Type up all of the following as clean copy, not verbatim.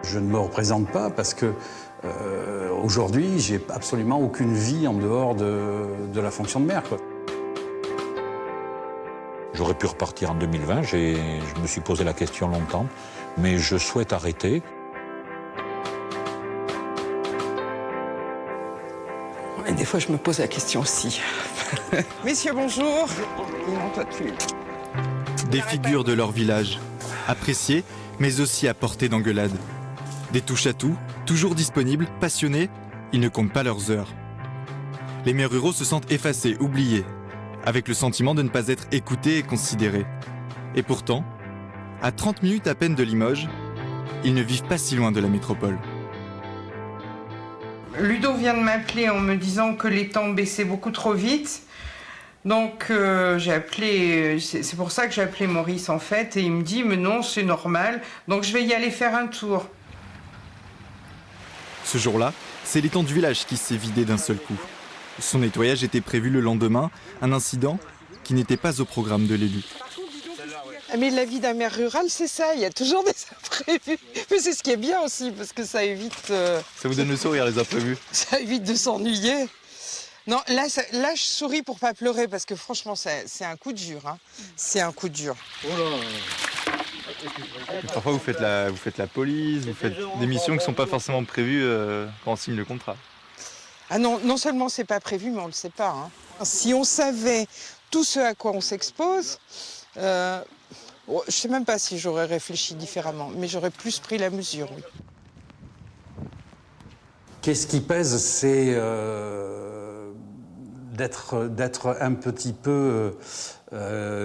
Je ne me représente pas parce que aujourd'hui, j'ai absolument aucune vie en dehors de la fonction de maire, quoi. J'aurais pu repartir en 2020, je me suis posé la question longtemps, mais je souhaite arrêter. Et des fois, je me pose la question aussi. Messieurs, bonjour. Non, toi, Des figures de leur village, appréciées, mais aussi à portée d'engueulade. Des touche-à-tout, toujours disponibles, passionnés, ils ne comptent pas leurs heures. Les maires ruraux se sentent effacés, oubliés, avec le sentiment de ne pas être écoutés et considérés. Et pourtant, à 30 minutes à peine de Limoges, ils ne vivent pas si loin de la métropole. Ludo vient de m'appeler en me disant que les temps baissaient beaucoup trop vite. Donc j'ai appelé, c'est pour ça que j'ai appelé Maurice en fait, et il me dit mais non, c'est normal, donc je vais y aller faire un tour. Ce jour-là, c'est l'étang du village qui s'est vidé d'un seul coup. Son nettoyage était prévu le lendemain, un incident qui n'était pas au programme de l'élu. Mais la vie d'un maire rural, c'est ça, il y a toujours des imprévus. Mais c'est ce qui est bien aussi, parce que ça évite... Ça vous donne le sourire, les imprévus? Ça évite de s'ennuyer. Non, là, je souris pour pas pleurer, parce que franchement, c'est un coup dur. Hein. C'est un coup dur. Parfois, vous faites la police, vous faites des missions qui ne sont pas forcément prévues quand on signe le contrat. Ah non, non seulement c'est pas prévu, mais on le sait pas. Hein. Si on savait tout ce à quoi on s'expose, je sais même pas si j'aurais réfléchi différemment, mais j'aurais plus pris la mesure, oui. Qu'est-ce qui pèse, c'est d'être un petit peu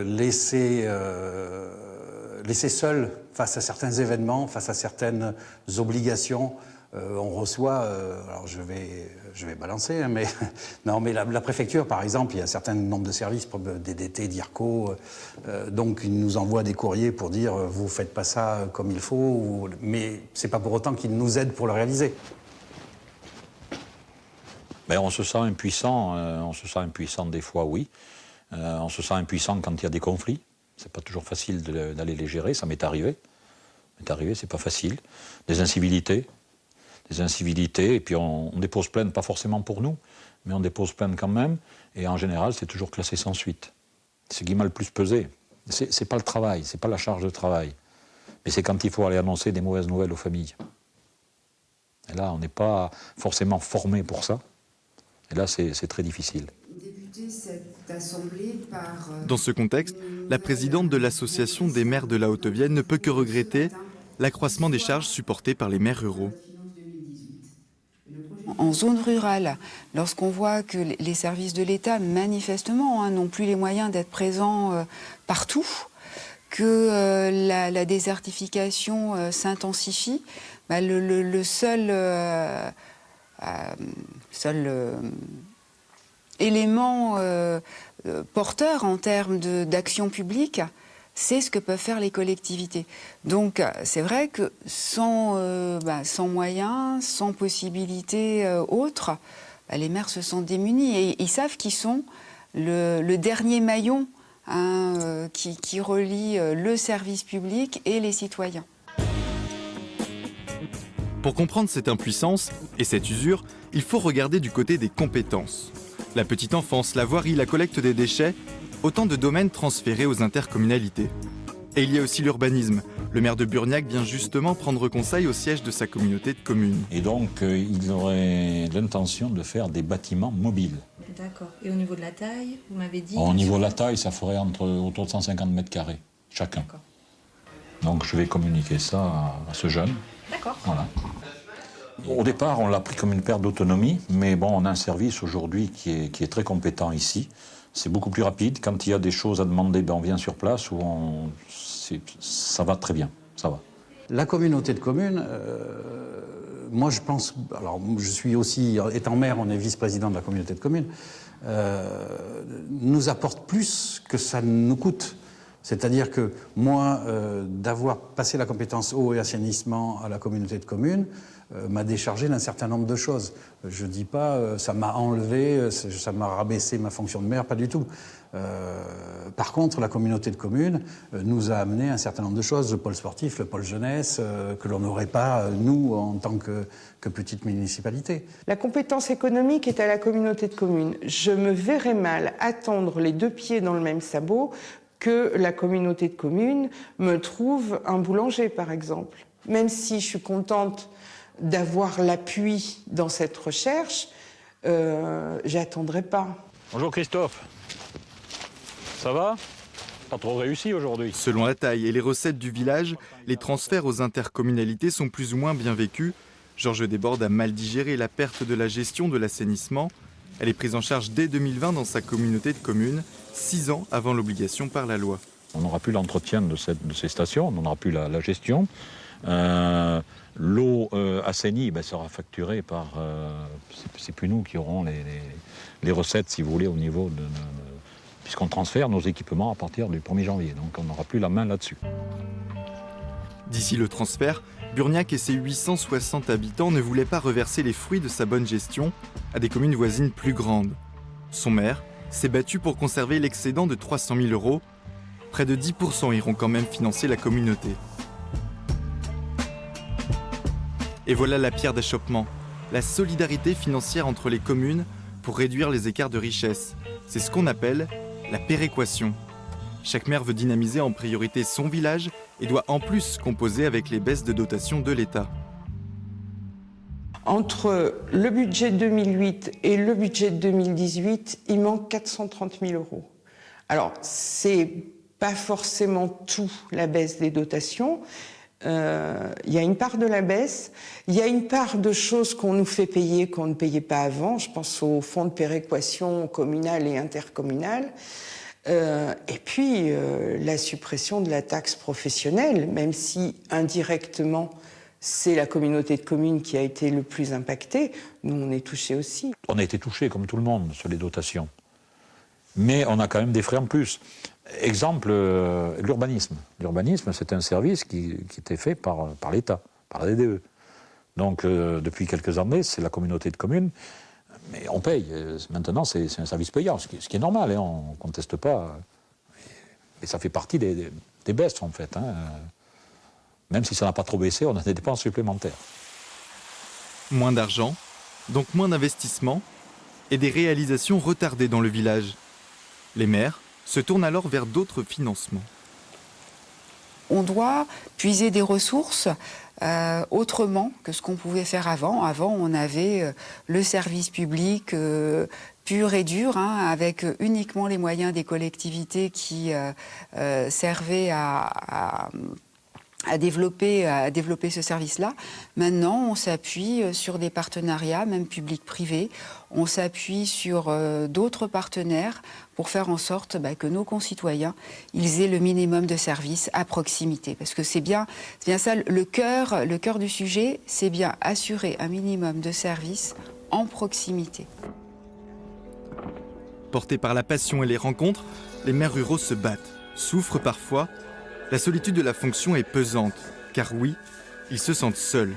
laissé seul face à certains événements, face à certaines obligations. On reçoit, alors je vais balancer, hein, mais non, mais la préfecture, par exemple, il y a un certain nombre de services, DDT, DIRCO, donc ils nous envoient des courriers pour dire vous faites pas ça comme il faut, mais c'est pas pour autant qu'ils nous aident pour le réaliser. Mais on se sent impuissant des fois, oui. On se sent impuissant quand il y a des conflits. C'est pas toujours facile d'aller les gérer, ça m'est arrivé. C'est pas facile. Des incivilités, et puis on dépose plainte, pas forcément pour nous, mais on dépose plainte quand même, et en général, c'est toujours classé sans suite. C'est ce qui m'a le plus pesé. C'est pas le travail, c'est pas la charge de travail, mais c'est quand il faut aller annoncer des mauvaises nouvelles aux familles. Et là, on n'est pas forcément formé pour ça, et là, c'est très difficile. Dans ce contexte, la présidente de l'association des maires de la Haute-Vienne ne peut que regretter l'accroissement des charges supportées par les maires ruraux. En zone rurale, lorsqu'on voit que les services de l'État, manifestement, n'ont plus les moyens d'être présents partout, que la désertification s'intensifie, le seul élément porteur en termes d'action publique, c'est ce que peuvent faire les collectivités. Donc c'est vrai que sans moyens, sans possibilités autres, les maires se sentent démunis et ils savent qu'ils sont le dernier maillon qui relie le service public et les citoyens. Pour comprendre cette impuissance et cette usure, il faut regarder du côté des compétences. La petite enfance, la voirie, la collecte des déchets, autant de domaines transférés aux intercommunalités. Et il y a aussi l'urbanisme. Le maire de Burgnac vient justement prendre conseil au siège de sa communauté de communes. Et donc, il aurait l'intention de faire des bâtiments mobiles. D'accord. Et au niveau de la taille, vous m'avez dit... Au niveau de la taille, ça ferait autour de 150 mètres carrés, chacun. Donc, je vais communiquer ça à ce jeune. D'accord. Voilà. Au départ, on l'a pris comme une perte d'autonomie, mais bon, on a un service aujourd'hui qui est très compétent ici. C'est beaucoup plus rapide. Quand il y a des choses à demander, on vient sur place, ça va très bien, ça va. La communauté de communes, moi je pense, alors je suis aussi, étant maire, on est vice-président de la communauté de communes, nous apporte plus que ça nous coûte. C'est-à-dire que moi, d'avoir passé la compétence eau et assainissement à la communauté de communes, m'a déchargé d'un certain nombre de choses. Je ne dis pas ça m'a enlevé, ça m'a rabaissé ma fonction de maire, pas du tout. Par contre, la communauté de communes nous a amené un certain nombre de choses, le pôle sportif, le pôle jeunesse, que l'on n'aurait pas, nous, en tant que petite municipalité. La compétence économique est à la communauté de communes. Je me verrais mal attendre les deux pieds dans le même sabot que la communauté de communes me trouve un boulanger, par exemple. Même si je suis contente d'avoir l'appui dans cette recherche, j'attendrai pas. Bonjour Christophe. Ça va? Pas trop réussi aujourd'hui. Selon la taille et les recettes du village, les transferts aux intercommunalités sont plus ou moins bien vécus. Georges Desbordes a mal digéré la perte de la gestion de l'assainissement. Elle est prise en charge dès 2020 dans sa communauté de communes, 6 ans avant l'obligation par la loi. On n'aura plus l'entretien de ces stations, on n'aura plus la gestion. L'eau assainie sera facturée par... c'est plus nous qui aurons les recettes, si vous voulez, au niveau de puisqu'on transfère nos équipements à partir du 1er janvier. Donc on n'aura plus la main là-dessus. D'ici le transfert, Burniac et ses 860 habitants ne voulaient pas reverser les fruits de sa bonne gestion à des communes voisines plus grandes. Son maire s'est battu pour conserver l'excédent de 300 000 €. Près de 10% iront quand même financer la communauté. Et voilà la pierre d'achoppement, la solidarité financière entre les communes pour réduire les écarts de richesse. C'est ce qu'on appelle la péréquation. Chaque maire veut dynamiser en priorité son village et doit en plus composer avec les baisses de dotation de l'État. Entre le budget de 2008 et le budget de 2018, il manque 430 000 €. Alors, c'est pas forcément tout la baisse des dotations. Il y a une part de la baisse, il y a une part de choses qu'on nous fait payer qu'on ne payait pas avant. Je pense au fonds de péréquation communal et intercommunal. Et puis la suppression de la taxe professionnelle, même si indirectement c'est la communauté de communes qui a été le plus impactée, nous on est touchés aussi. On a été touchés comme tout le monde sur les dotations. Mais on a quand même des frais en plus. Exemple, l'urbanisme. L'urbanisme, c'est un service qui était fait par l'État, par la DDE. Donc, depuis quelques années, c'est la communauté de communes, mais on paye. Maintenant, c'est un service payant, ce qui est normal, hein, on ne conteste pas. Et ça fait partie des baisses, en fait. Hein. Même si ça n'a pas trop baissé, on a des dépenses supplémentaires. Moins d'argent, donc moins d'investissement, et des réalisations retardées dans le village. Les maires se tournent alors vers d'autres financements. On doit puiser des ressources autrement que ce qu'on pouvait faire avant. Avant, on avait le service public pur et dur, hein, avec uniquement les moyens des collectivités qui servaient à développer ce service-là. Maintenant, on s'appuie sur des partenariats, même publics-privés. On s'appuie sur d'autres partenaires pour faire en sorte que nos concitoyens ils aient le minimum de services à proximité. Parce que c'est bien ça, le cœur du sujet, c'est bien assurer un minimum de services en proximité. Portés par la passion et les rencontres, les maires ruraux se battent, souffrent parfois. La solitude de la fonction est pesante, car oui, ils se sentent seuls.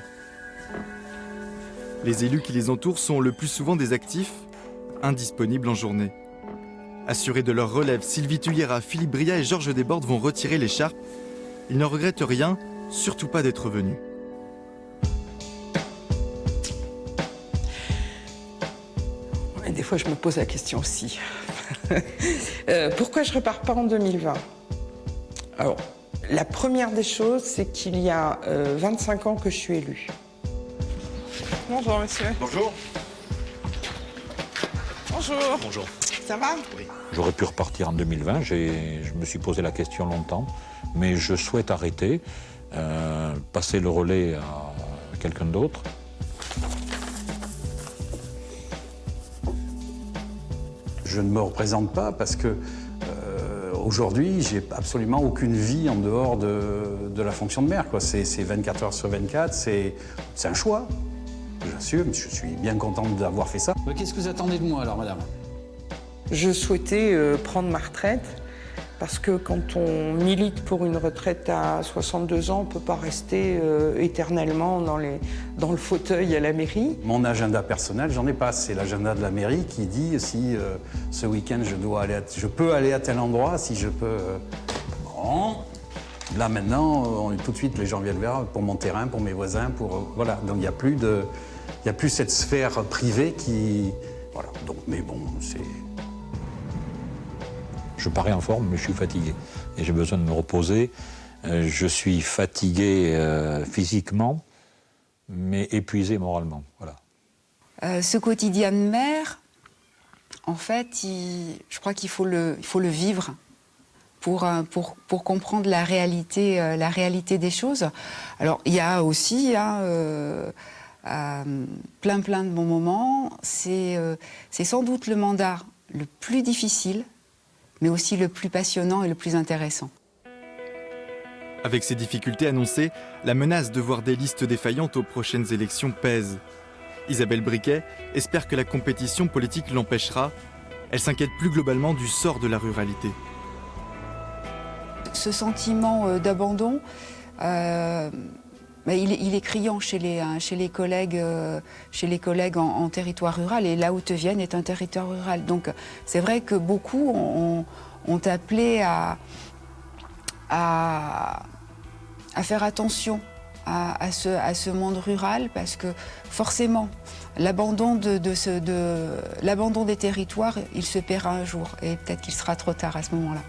Les élus qui les entourent sont le plus souvent des actifs, indisponibles en journée. Assurés de leur relève, Sylvie Tulliera, Philippe Bria et Georges Desbordes vont retirer l'écharpe. Ils ne regrettent rien, surtout pas d'être venus. Et des fois, je me pose la question aussi. Pourquoi je repars pas en 2020 ? Alors, la première des choses, c'est qu'il y a 25 ans que je suis élue. Bonjour, monsieur. Bonjour. Bonjour. Bonjour. Ça va ? Oui. J'aurais pu repartir en 2020, je me suis posé la question longtemps, mais je souhaite arrêter, passer le relais à quelqu'un d'autre. Je ne me représente pas parce que aujourd'hui, j'ai absolument aucune vie en dehors de la fonction de maire, quoi. C'est 24 heures sur 24, c'est un choix. J'assume, je suis bien contente d'avoir fait ça. Qu'est-ce que vous attendez de moi alors, madame ? Je souhaitais prendre ma retraite Parce que quand on milite pour une retraite à 62 ans, on ne peut pas rester éternellement dans le fauteuil à la mairie. Mon agenda personnel, j'en ai pas. C'est l'agenda de la mairie qui dit si ce week-end je peux aller à tel endroit, si je peux. Bon. Là maintenant, tout de suite les gens viennent vers pour mon terrain, pour mes voisins, voilà. Donc il n'y a plus cette sphère privée qui. Voilà. Donc, mais bon, c'est. Je parais en forme, mais je suis fatigué. Et j'ai besoin de me reposer. Je suis fatigué physiquement, mais épuisé moralement. Voilà. Ce quotidien de maire, en fait, je crois qu'il faut le vivre pour comprendre la réalité des choses. Alors, il y a aussi plein de bons moments. C'est sans doute le mandat le plus difficile, mais aussi le plus passionnant et le plus intéressant. Avec ces difficultés annoncées, la menace de voir des listes défaillantes aux prochaines élections pèse. Isabelle Briquet espère que la compétition politique l'empêchera. Elle s'inquiète plus globalement du sort de la ruralité. Ce sentiment d'abandon, il est criant chez les collègues en territoire rural, et la Haute-Vienne est un territoire rural. Donc c'est vrai que beaucoup ont appelé à faire attention à ce monde rural, parce que forcément l'abandon l'abandon des territoires, il se paiera un jour, et peut-être qu'il sera trop tard à ce moment-là.